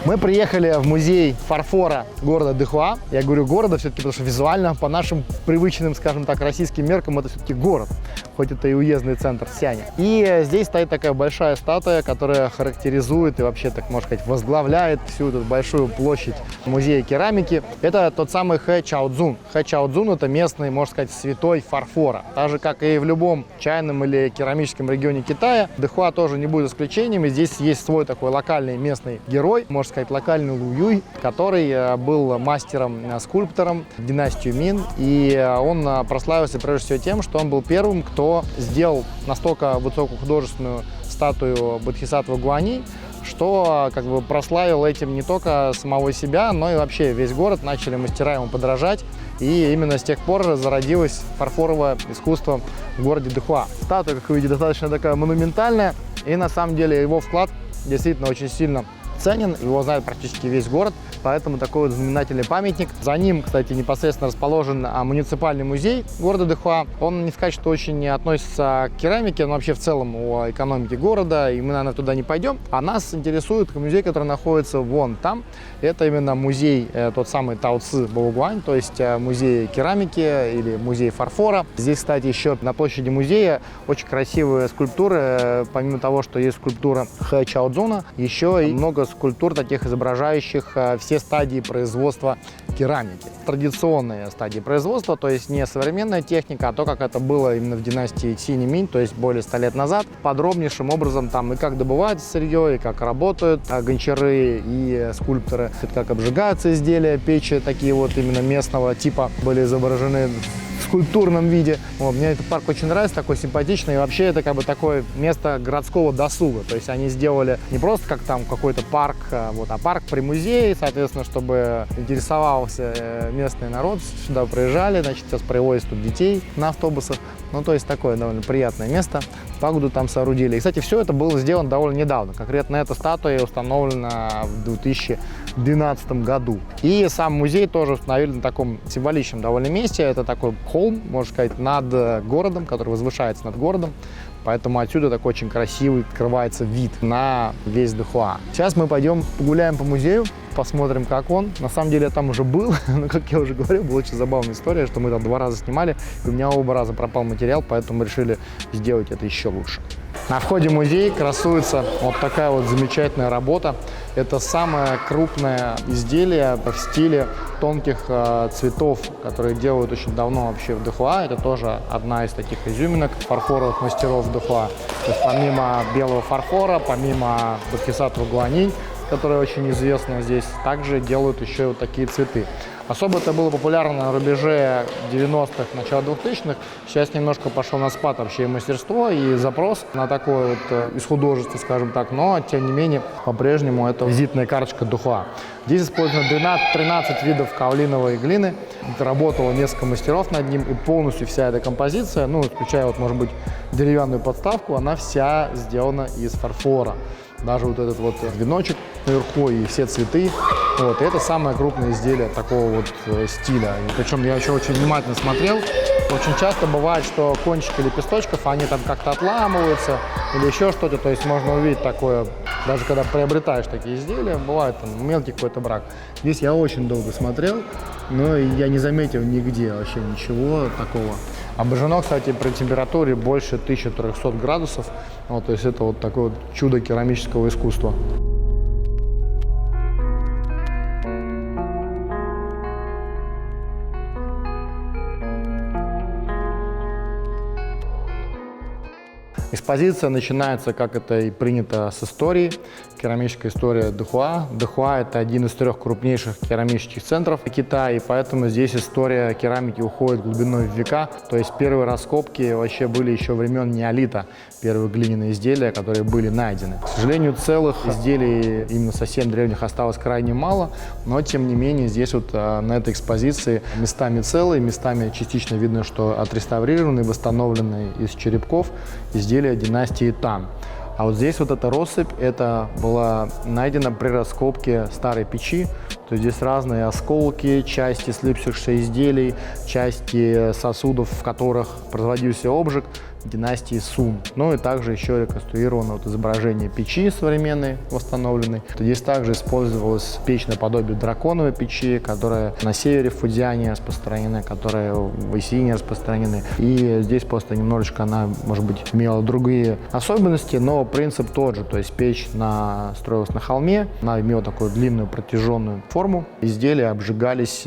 Мы приехали в музей фарфора города Дыхуа. Я говорю города все-таки, потому что визуально по нашим привычным, скажем так, российским меркам это все-таки город, хоть это и уездный центр Сиань. И здесь стоит такая большая статуя, которая характеризует и вообще, так можно сказать, возглавляет всю эту большую площадь музея керамики. Это тот самый Хэ Чаодзун. Хэ Чаодзун — это местный, можно сказать, святой фарфора. Так же, как и в любом чайном или керамическом регионе Китая, Дыхуа тоже не будет исключением. И здесь есть свой такой локальный местный герой, можно сказать, локальный Лу Юй, который был мастером-скульптором династии Мин. И он прославился прежде всего тем, что он был первым, кто сделал настолько высокую художественную статую Бодхисаттвы Гуани, что как бы прославил этим не только самого себя, но и вообще весь город. Начали мастера ему подражать. И именно с тех пор зародилось фарфоровое искусство в городе Дыхуа. Статуя, как вы видите, достаточно такая монументальная. И на самом деле его вклад действительно очень сильно ценен, его знает практически весь город, поэтому такой вот знаменательный памятник. За ним, кстати, непосредственно расположен муниципальный музей города Дыхуа. Он, не сказать, что очень не относится к керамике, но вообще в целом о экономике города, и мы, наверное, туда не пойдем. А нас интересует музей, который находится вон там. Это именно музей, тот самый Тао Ци Баогуань, то есть музей керамики или музей фарфора. Здесь, кстати, еще на площади музея очень красивые скульптуры. Помимо того, что есть скульптура Хэ Чаодзуна, еще и много скульптур, таких изображающих все стадии производства керамики. Традиционные стадии производства, то есть не современная техника, а то, как это было именно в династии Синь-Минь, то есть более 100 лет назад. Подробнейшим образом там и как добывается сырье, и как работают гончары и скульпторы, как обжигаются изделия, печи такие вот именно местного типа были изображены в скульптурном виде. Вот, мне этот парк очень нравится, такой симпатичный. И вообще это как бы такое место городского досуга. То есть они сделали не просто как там какой-то парк, вот, а парк при музее, соответственно, чтобы интересовался местный народ. Сюда приезжали, значит, сейчас привозят тут детей на автобусах. Ну, то есть такое довольно приятное место. Пагоду там соорудили. И, кстати, все это было сделано довольно недавно. Конкретно эта статуя установлена в 2012 году. И сам музей тоже установили на таком символичном довольно месте. Это такой холм, можно сказать, над городом, который возвышается над городом. Поэтому отсюда такой очень красивый открывается вид на весь Дыхуа. Сейчас мы пойдем погуляем по музею, посмотрим, как он. На самом деле я там уже был, но, как я уже говорил, была очень забавная история, что мы там 2 раза снимали, и у меня оба раза пропал материал, поэтому мы решили сделать это еще лучше. На входе в музей красуется вот такая вот замечательная работа. Это самое крупное изделие в стиле тонких цветов, которые делают очень давно вообще в Дыхуа. Это тоже одна из таких изюминок фарфоровых мастеров Дыхуа. То есть помимо белого фарфора, помимо Бодхисаттвы Гуани, которая очень известна здесь, также делают еще вот такие цветы. Особо это было популярно на рубеже 90-х, начала 2000-х. Сейчас немножко пошел на спад вообще и мастерство, и запрос на такое вот из художества, скажем так. Но, тем не менее, по-прежнему это визитная карточка Дыхуа. Здесь использовано 13 видов каолиновой глины. Работало несколько мастеров над ним, и полностью вся эта композиция, ну, исключая, вот, может быть, деревянную подставку, она вся сделана из фарфора. Даже вот этот вот веночек наверху и все цветы. Вот. И это самое крупное изделие такого вот стиля. И причем я еще очень внимательно смотрел. Очень часто бывает, что кончики лепесточков, они там как-то отламываются или еще что-то. То есть можно увидеть такое, даже когда приобретаешь такие изделия, бывает там мелкий какой-то брак. Здесь я очень долго смотрел, но я не заметил нигде вообще ничего такого. Обожжено, кстати, при температуре больше 1300 градусов. Вот, то есть это вот такое вот чудо керамического искусства. Экспозиция начинается, как это и принято, с истории. Керамическая история Дыхуа. Дыхуа – это один из 3 крупнейших керамических центров Китая, и поэтому здесь история керамики уходит глубиной в века. То есть первые раскопки вообще были еще времен неолита, первые глиняные изделия, которые были найдены. К сожалению, целых изделий именно совсем древних осталось крайне мало, но тем не менее здесь вот на этой экспозиции местами целые, местами частично видно, что отреставрированные, восстановленные из черепков изделия династии Тан. А вот здесь вот эта россыпь, это была найдена при раскопке старой печи. То есть здесь разные осколки, части слипшихся изделий, части сосудов, в которых производился обжиг. династии Сун. Ну и также еще реконструировано вот изображение печи современной, восстановленной. Здесь также использовалась печь наподобие драконовой печи, которая на севере в Фудзиане распространена, которая в Исине распространены. И здесь просто немножечко она, может быть, имела другие особенности, но принцип тот же. То есть печь строилась на холме, она имела такую длинную протяженную форму. Изделия обжигались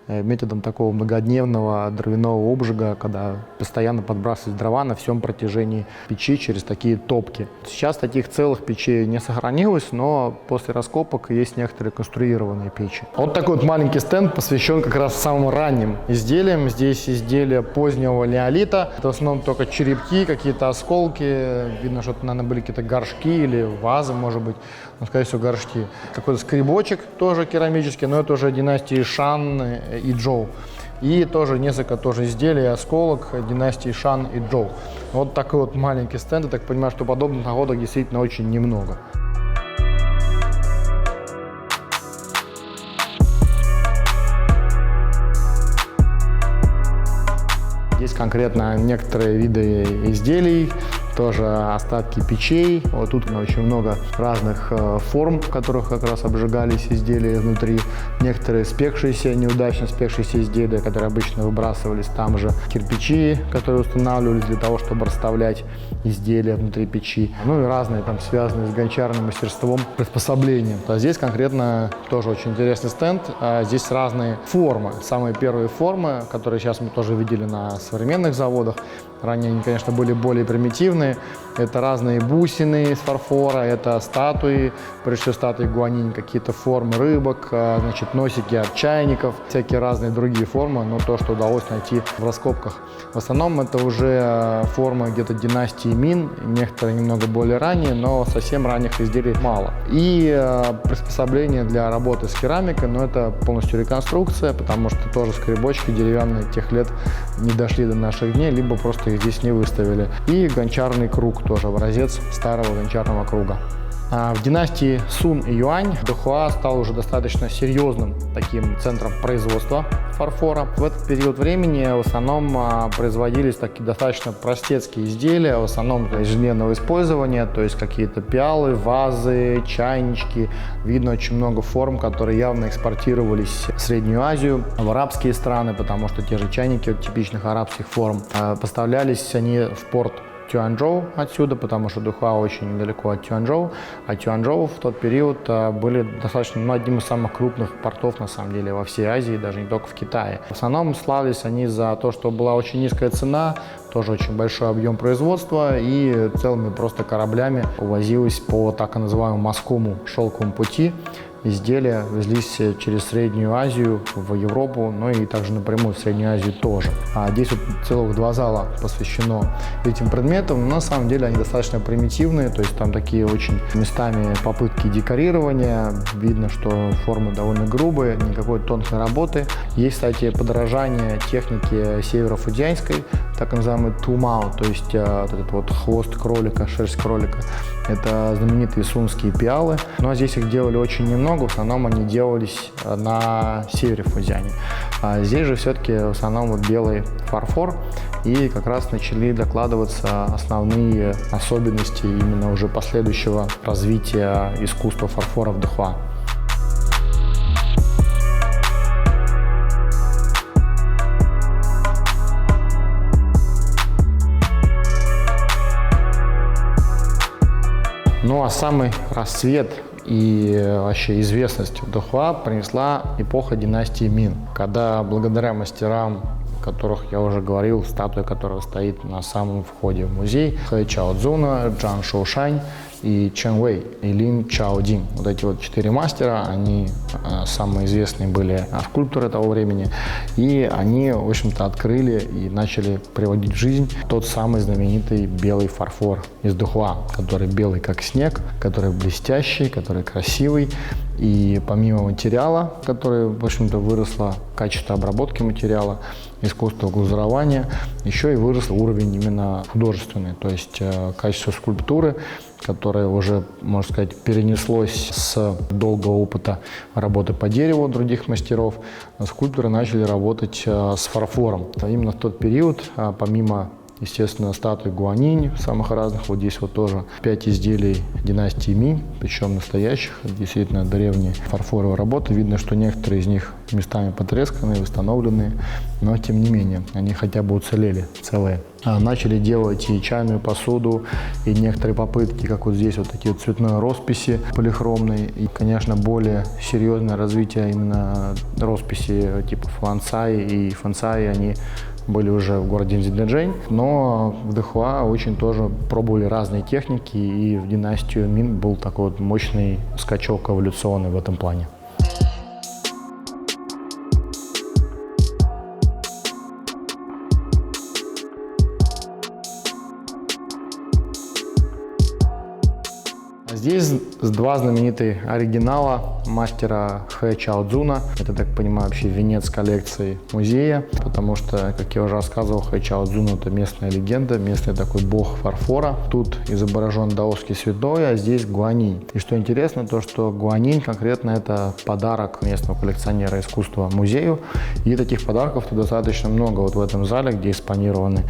методом такого многодневного дровяного обжига, когда постоянно подбрасывались дрова на всем протяжении печи через такие топки. Сейчас таких целых печей не сохранилось, но после раскопок есть некоторые конструированные печи. Вот такой вот маленький стенд посвящен как раз самым ранним изделиям. Здесь изделия позднего неолита. Это в основном только черепки, какие-то осколки. Видно, что это, наверное, были какие-то горшки или вазы, может быть. Ну, скорее всего, горшки. Какой-то скребочек тоже керамический, но это уже династии Шан и Джоу. И тоже несколько изделий, осколок династии Шан и Джоу. Вот такой вот маленький стенд. Я так понимаю, что подобных находок действительно очень немного. Здесь конкретно некоторые виды изделий, тоже остатки печей. Вот тут очень много разных форм, в которых как раз обжигались изделия внутри. Некоторые спекшиеся, неудачно спекшиеся изделия, которые обычно выбрасывались там же. Кирпичи, которые устанавливались для того, чтобы расставлять изделия внутри печи. Ну и разные там связанные с гончарным мастерством приспособления. А здесь конкретно тоже очень интересный стенд. Здесь разные формы. Самые первые формы, которые сейчас мы тоже видели на современных заводах. Ранее они, конечно, были более примитивные. Это разные бусины из фарфора, это статуи, прежде всего статуи гуанинь, какие-то формы рыбок, значит, носики от чайников, всякие разные другие формы, но то, что удалось найти в раскопках. В основном это уже формы где-то династии Мин, некоторые немного более ранние, но совсем ранних изделий мало. И приспособления для работы с керамикой, но это полностью реконструкция, потому что тоже скребочки деревянные тех лет не дошли до наших дней, либо просто их здесь не выставили. И гончарный круг, тоже образец старого гончарного круга. В династии Сун и Юань Дэхуа стал уже достаточно серьезным таким центром производства фарфора. В этот период времени в основном производились такие достаточно простецкие изделия, в основном для ежедневного использования, то есть какие-то пиалы, вазы, чайнички. Видно очень много форм, которые явно экспортировались в Среднюю Азию, в арабские страны, потому что те же чайники типичных арабских форм. Поставлялись они в порт Цюаньчжоу отсюда, потому что Дэхуа очень недалеко от Цюаньчжоу, а Цюаньчжоу в тот период были достаточно, одним из самых крупных портов, на самом деле, во всей Азии, даже не только в Китае. В основном славились они за то, что была очень низкая цена, тоже очень большой объем производства, и целыми просто кораблями увозилось по так называемому морскому шелковому пути. Изделия везлись через Среднюю Азию в Европу, но и также напрямую в Среднюю Азию тоже. Здесь вот целых 2 зала посвящено этим предметам, но на самом деле они достаточно примитивные, то есть там такие очень местами попытки декорирования, видно, что формы довольно грубые, никакой тонкой работы. Есть, кстати, подражание технике северо-фудзианской, так называемый тумао, то есть вот этот вот хвост кролика, шерсть кролика. Это знаменитые сунские пиалы, но здесь их делали очень немного, в основном они делались на севере Фудзиане. Здесь же все-таки в основном вот белый фарфор, и как раз начали докладываться основные особенности именно уже последующего развития искусства фарфора в Дэхуа. Ну а самый расцвет и вообще известность в Дэхуа принесла эпоха династии Мин, когда благодаря мастерам, о которых я уже говорил, статуя которого стоит на самом входе в музей, Хэ Чаодзуна, Джан Шоушань и Чен Вэй, и Лин Чаодин. Вот эти вот 4 мастера, они самые известные были скульпторы того времени, и они, в общем-то, открыли и начали приводить в жизнь тот самый знаменитый белый фарфор из Дэхуа, который белый как снег, который блестящий, который красивый. И помимо материала, который, в общем-то, выросло качество обработки материала, искусство глазурования, еще и вырос уровень именно художественный, то есть качество скульптуры, которое уже, можно сказать, перенеслось с долгого опыта работы по дереву других мастеров. Скульпторы начали работать с фарфором. Именно в тот период, помимо естественно, статуи Гуанинь самых разных. Вот здесь вот тоже 5 изделий династии Минь, причем настоящих, действительно древние фарфоровые работы. Видно, что некоторые из них местами потресканные, восстановленные, но тем не менее, они хотя бы уцелели целые. Начали делать и чайную посуду, и некоторые попытки, как вот здесь вот такие вот цветные росписи полихромные, и, конечно, более серьезное развитие именно росписи типа фуансай и фэнсай, они были уже в городе Дзиндаджэнь, но в Дэхуа очень тоже пробовали разные техники, и в династию Мин был такой вот мощный скачок эволюционный в этом плане. Здесь два знаменитых оригинала мастера Хэ Чаодзуна. Это, так понимаю, вообще венец коллекции музея, потому что, как я уже рассказывал, Хэ Чаодзун — это местная легенда, местный такой бог фарфора. Тут изображен даосский святой, а здесь Гуанинь. И что интересно, то что Гуанинь конкретно это подарок местного коллекционера искусства музею. И таких подарков тут достаточно много. Вот в этом зале, где экспонированы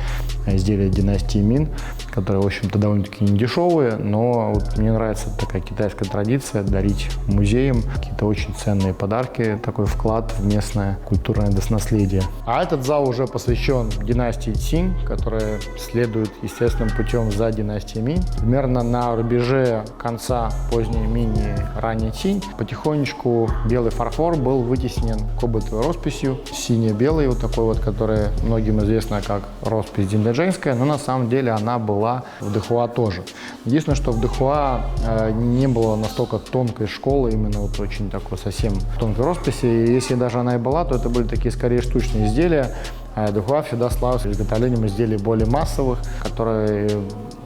изделия династии Мин, которые, в общем-то, довольно-таки недешевые, но вот мне нравится такая китайская традиция дарить музеям какие-то очень ценные подарки, такой вклад в местное культурное наследие. А этот зал уже посвящен династии Цинь, которая следует естественным путем за династией Минь. Примерно на рубеже конца поздней Минь и ранней Цинь потихонечку белый фарфор был вытеснен кобальтовой росписью, сине-белой, вот такой вот, которая многим известна как роспись дзиндаджэньская, но на самом деле она была в Дэхуа тоже. Единственное, что в Дэхуа не было настолько тонкой школы, именно вот очень такой совсем тонкой росписи. И если даже она и была, то это были такие скорее штучные изделия. Дэхуа всегда славился изготовлением изделий более массовых, которые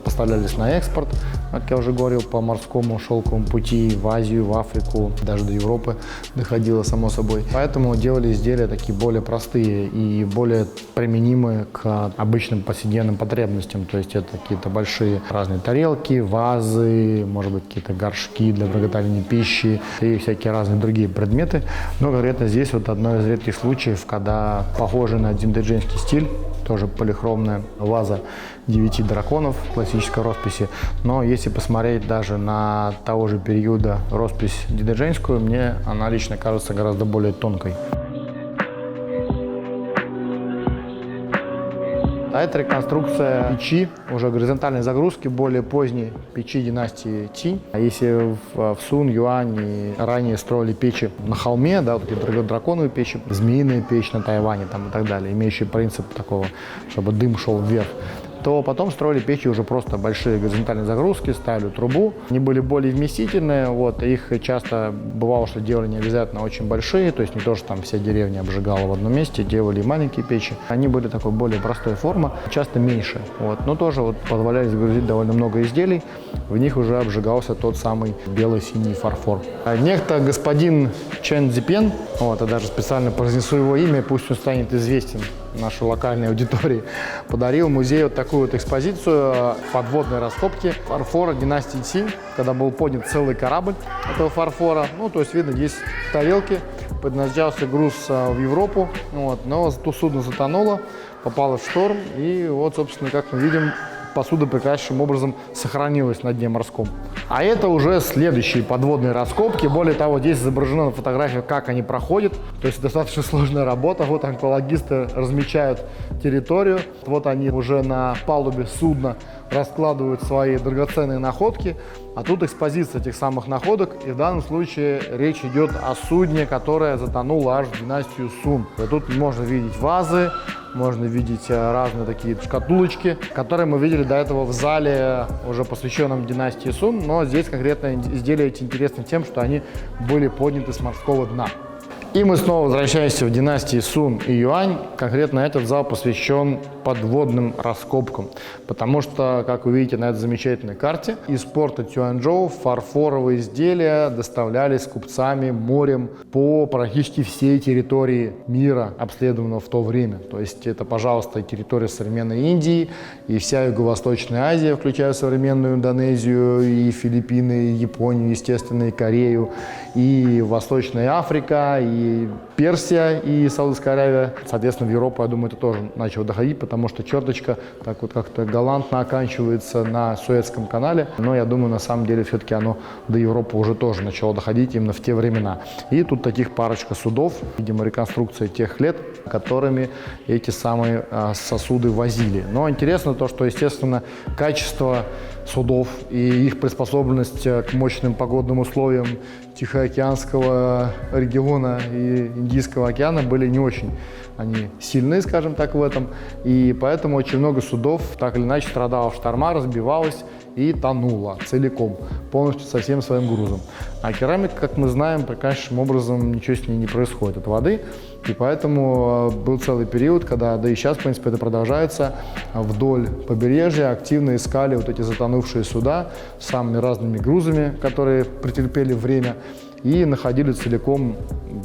поставлялись на экспорт, как я уже говорил, по морскому шелковому пути в Азию, в Африку, даже до Европы доходило, само собой. Поэтому делали изделия такие более простые и более применимые к обычным повседневным потребностям. То есть это какие-то большие разные тарелки, вазы, может быть, какие-то горшки для приготовления пищи и всякие разные другие предметы. Но конкретно здесь вот одно из редких случаев, когда похоже на дзиндаджэньский стиль, тоже полихромная ваза 9 драконов классической росписи. Но если посмотреть даже на того же периода роспись дзиндаджэньскую, мне она лично кажется гораздо более тонкой. А это реконструкция печи, уже горизонтальной загрузки, более поздней печи династии Цинь. А если в Сун, Юань и ранее строили печи на холме, да, вот эти драконовые печи, змеиная печь на Тайване там, и так далее, имеющие принцип такого, чтобы дым шел вверх, то потом строили печи уже просто большие горизонтальные загрузки, ставили трубу. Они были более вместительные, вот, их часто бывало, что делали не обязательно очень большие, то есть не то, что там вся деревня обжигала в одном месте, делали и маленькие печи. Они были такой более простой формы, часто меньше, вот, но тоже вот позволяли загрузить довольно много изделий, в них уже обжигался тот самый белый-синий фарфор. Некто господин Чен Цзипен, вот, я даже специально произнесу его имя, пусть он станет известен нашей локальной аудитории, подарил музею вот такую вот экспозицию подводной раскопки фарфора династии Цинь, когда был поднят целый корабль этого фарфора. Ну, то есть, видно, здесь тарелки, предназначался груз в Европу, вот, но то судно затонуло, попало в шторм, и вот, собственно, как мы видим, посуда прекраснейшим образом сохранилась на дне морском. А это уже следующие подводные раскопки. Более того, здесь изображено на фотографиях, как они проходят. То есть достаточно сложная работа. Вот онкологисты размечают территорию. Вот они уже на палубе судна раскладывают свои драгоценные находки. А тут экспозиция этих самых находок. И в данном случае речь идет о судне, которое затонуло аж в династию Сун. И тут можно видеть вазы, можно видеть разные такие шкатулочки, которые мы видели до этого в зале, уже посвященном династии Сун. Но здесь конкретно изделия эти интересны тем, что они были подняты с морского дна. И мы снова возвращаемся в династии Сун и Юань. Конкретно этот зал посвящен подводным раскопкам. Потому что, как вы видите на этой замечательной карте, из порта Цюаньчжоу фарфоровые изделия доставлялись купцами морем по практически всей территории мира, обследованного в то время. То есть это, пожалуйста, территория современной Индии и вся Юго-Восточная Азия, включая современную Индонезию, и Филиппины, и Японию, естественно, и Корею, и Восточная Африка, и и Персия, и Саудовская Аравия. Соответственно, в Европу, я думаю, это тоже начало доходить, потому что черточка так вот как-то галантно оканчивается на Суэцком канале. Но я думаю, на самом деле, все-таки оно до Европы уже тоже начало доходить именно в те времена. И тут таких парочка судов, видимо, реконструкция тех лет, которыми эти самые сосуды возили. Но интересно то, что, естественно, качество судов и их приспособленность к мощным погодным условиям Тихоокеанского региона и Индийского океана были не очень они сильны, скажем так, в этом. И поэтому очень много судов так или иначе страдало в шторма, разбивалось и тонуло целиком, полностью со всем своим грузом. А керамика, как мы знаем, прекраснейшим образом ничего с ней не происходит от воды. И поэтому был целый период, когда, да и сейчас, в принципе, это продолжается, вдоль побережья активно искали вот эти затонувшие суда с самыми разными грузами, которые претерпели время, и находили целиком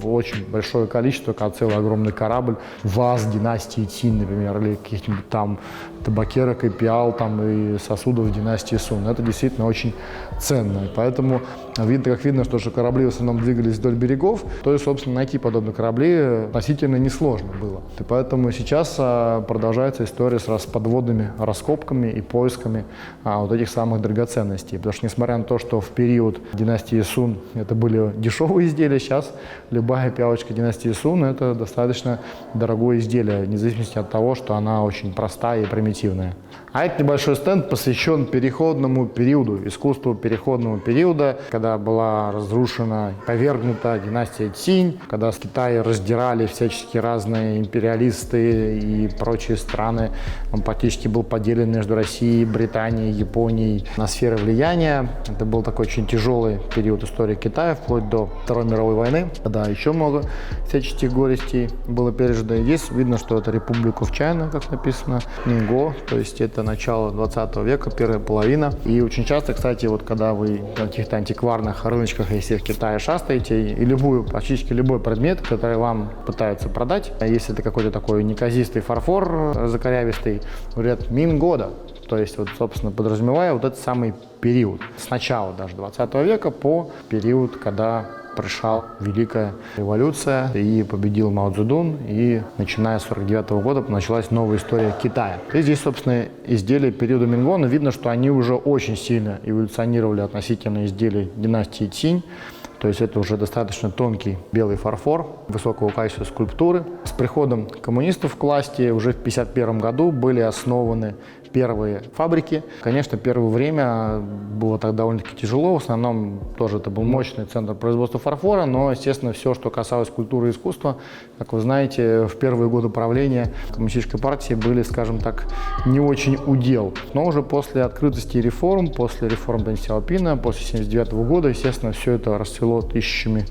очень большое количество, как целый огромный корабль, ваз династии Цин, например, или каких-нибудь там табакерок и пиал, там, и сосудов династии Сун. Это действительно очень ценно. И поэтому видно, что корабли в основном двигались вдоль берегов, то и, собственно, найти подобные корабли относительно несложно было. И поэтому сейчас продолжается история с подводными раскопками и поисками вот этих самых драгоценностей. Потому что, несмотря на то, что в период династии Сун это были дешевые изделия, сейчас любая пиалочка династии Сун – это достаточно дорогое изделие, вне зависимости от того, что она очень простая и примитивная. А этот небольшой стенд посвящен переходному периоду, искусству переходного периода, когда была разрушена, повергнута династия Цинь, когда с Китая раздирали всячески разные империалисты и прочие страны. Он практически был поделен между Россией, Британией, Японией на сферы влияния. Это был такой очень тяжелый период истории Китая, вплоть до Второй мировой войны, когда еще много всяческих горестей было пережито. И здесь видно, что это Republic of China, как написано, Нинго, то есть это начало 20 века, первая половина. И очень часто, кстати, вот когда вы на каких-то антикварных рыночках, если в Китае шастаете, и практически любой предмет, который вам пытаются продать, если это какой-то такой неказистый фарфор закорявистый, говорят Мингода. То есть, вот, собственно, подразумевая вот этот самый период, с начала даже 20 века по период, когда пришла Великая революция и победил Мао Цзэдун, и начиная с 1949 года началась новая история Китая. И здесь, собственно, изделия периода Минго, но видно, что они уже очень сильно эволюционировали относительно изделий династии Цинь. То есть это уже достаточно тонкий белый фарфор высокого качества скульптуры. С приходом коммунистов к власти уже в 1951 году были основаны первые фабрики. Конечно, первое время было так довольно-таки тяжело. В основном тоже это был мощный центр производства фарфора, но, естественно, все, что касалось культуры и искусства, как вы знаете, в первые годы правления коммунистической партии были, скажем так, не очень удел. Но уже после открытости реформ, после реформ Дэн Сяопина, после 1979 года, естественно, все это расцвело тысячами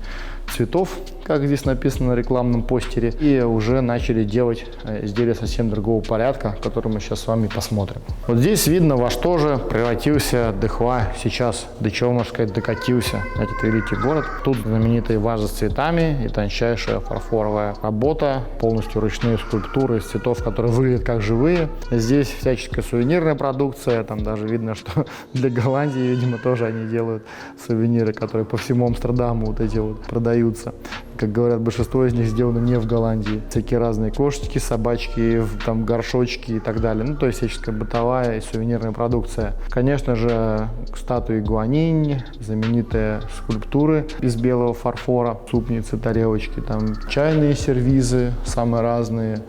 цветов, как здесь написано на рекламном постере, и уже начали делать изделия совсем другого порядка, который мы сейчас с вами посмотрим. Вот здесь видно, во что же превратился Дэхуа сейчас, до чего, можно сказать, докатился этот великий город. Тут знаменитые вазы с цветами и тончайшая фарфоровая работа, полностью ручные скульптуры из цветов, которые выглядят как живые. Здесь всяческая сувенирная продукция, там даже видно, что для Голландии, видимо, тоже они делают сувениры, которые по всему Амстердаму вот эти вот продаются. Как говорят, большинство из них сделано не в Голландии. Всякие разные кошечки, собачки, там, горшочки и так далее. Ну, то есть всяческая бытовая и сувенирная продукция. Конечно же, статуи Гуанинь, знаменитые скульптуры из белого фарфора, супницы, тарелочки, там, чайные сервизы самые разные,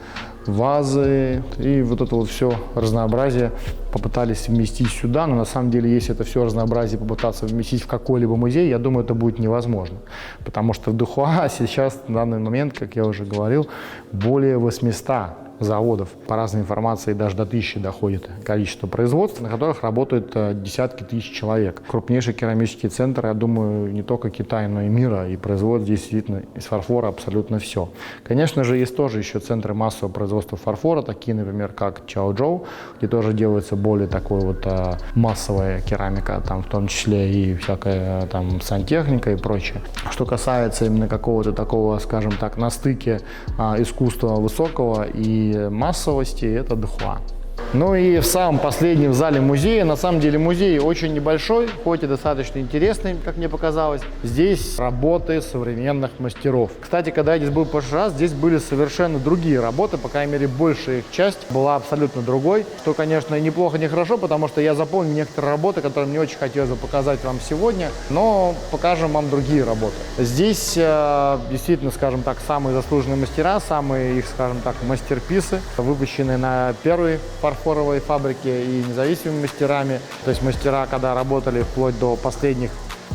вазы, и вот это вот все разнообразие попытались вместить сюда, но на самом деле, если это все разнообразие попытаться вместить в какой-либо музей, я думаю, это будет невозможно, потому что в Дэхуа сейчас, в данный момент, как я уже говорил, более 800 заводов. По разной информации даже до 1000 доходит количество производств, на которых работают десятки тысяч человек. Крупнейший керамический центр, я думаю, не только Китая, но и мира, и производят здесь действительно из фарфора абсолютно все. Конечно же, есть тоже еще центры массового производства фарфора, такие, например, как Чаочжоу, где тоже делается более такой вот массовая керамика, там в том числе и всякая там сантехника и прочее. Что касается именно какого-то такого, скажем так, на стыке искусства высокого и массовости, это Дэхуа. Ну и в самом последнем зале музея, на самом деле музей очень небольшой, хоть и достаточно интересный, как мне показалось. Здесь работы современных мастеров. Кстати, когда я здесь был в прошлый раз, здесь были совершенно другие работы, по крайней мере, большая их часть была абсолютно другой, что, конечно, и неплохо, не хорошо, потому что я запомнил некоторые работы, которые мне очень хотелось бы показать вам сегодня, но покажем вам другие работы. Здесь действительно, скажем так, самые заслуженные мастера, самые их, скажем так, мастерписы, выпущенные на первой фарфоровой фабрике и независимыми мастерами. То есть мастера, когда работали вплоть до последних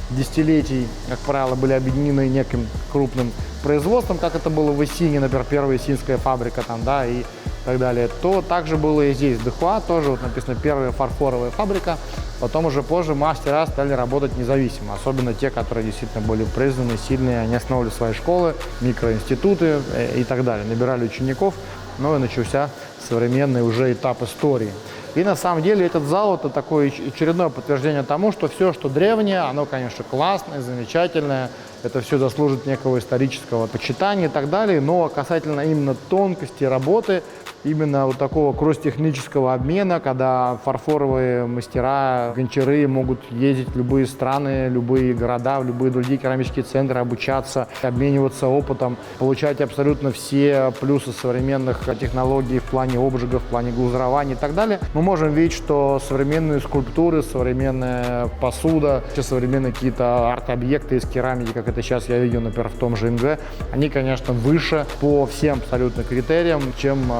десятилетий, как правило, были объединены неким крупным производством, как это было в Исине, например, первая исинская фабрика там, да, и так далее, то также было и здесь, в Дыхуа, тоже вот написано первая фарфоровая фабрика, потом уже позже мастера стали работать независимо, особенно те, которые действительно были признаны, сильные, они основывали свои школы, микроинституты и так далее, набирали учеников, но и начался современный уже этап истории. И на самом деле этот зал – это такое очередное подтверждение тому, что все, что древнее, оно, конечно, классное, замечательное, это все заслужит некого исторического почитания и так далее, но касательно именно тонкости работы, именно вот такого кросс-технического обмена, когда фарфоровые мастера, гончары могут ездить в любые страны, любые города, в любые другие керамические центры, обучаться, обмениваться опытом, получать абсолютно все плюсы современных технологий в плане обжига, в плане глазурования и так далее. Мы можем видеть, что современные скульптуры, современная посуда, современные какие-то арт-объекты из керамики, как это сейчас я видел, например, в том же МГ, они, конечно, выше по всем абсолютно критериям, чем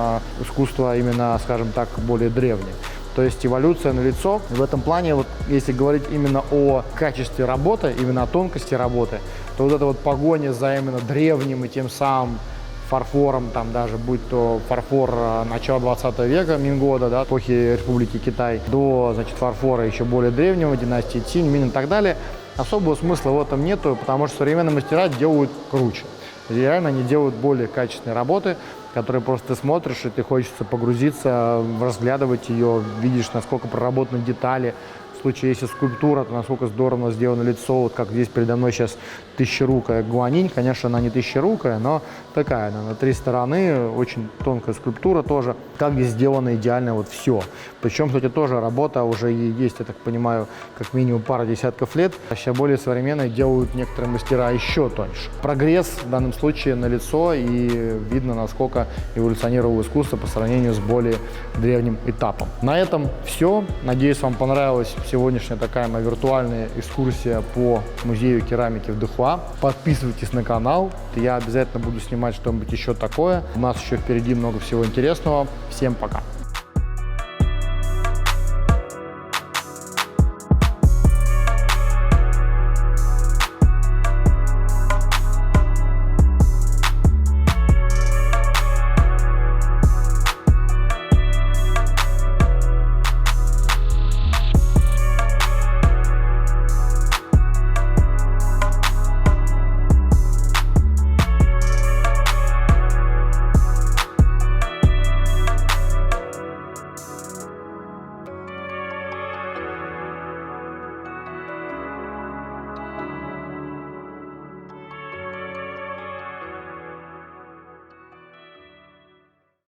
искусство именно, скажем так, более древнее. То есть эволюция налицо. В этом плане, вот, если говорить именно о качестве работы, именно о тонкости работы, то вот эта вот погоня за именно древним и тем самым фарфором, там даже будь то фарфор начала 20 века, Мингода, да, эпохи Республики Китай, до, значит, фарфора еще более древнего, династии Цинь, Мин и так далее, особого смысла в этом нету, потому что современные мастера делают круче. Реально они делают более качественные работы, которые просто ты смотришь, и ты хочется погрузиться, разглядывать ее, видишь, насколько проработаны детали. В случае, если скульптура, то насколько здорово сделано лицо, вот как здесь передо мной сейчас тысячерукая гуанинь. Конечно, она не тысячерукая, но такая, она на 3 стороны, очень тонкая скульптура тоже. Как здесь сделано идеально вот все. Причем, кстати, тоже работа уже есть, я так понимаю, как минимум пара десятков лет. А сейчас более современные делают некоторые мастера еще тоньше. Прогресс в данном случае налицо, и видно, насколько эволюционировало искусство по сравнению с более древним этапом. На этом все. Надеюсь, вам понравилась сегодняшняя такая моя виртуальная экскурсия по музею керамики в Дыхуа. Подписывайтесь на канал, я обязательно буду снимать что-нибудь еще такое. У нас еще впереди много всего интересного. Всем пока!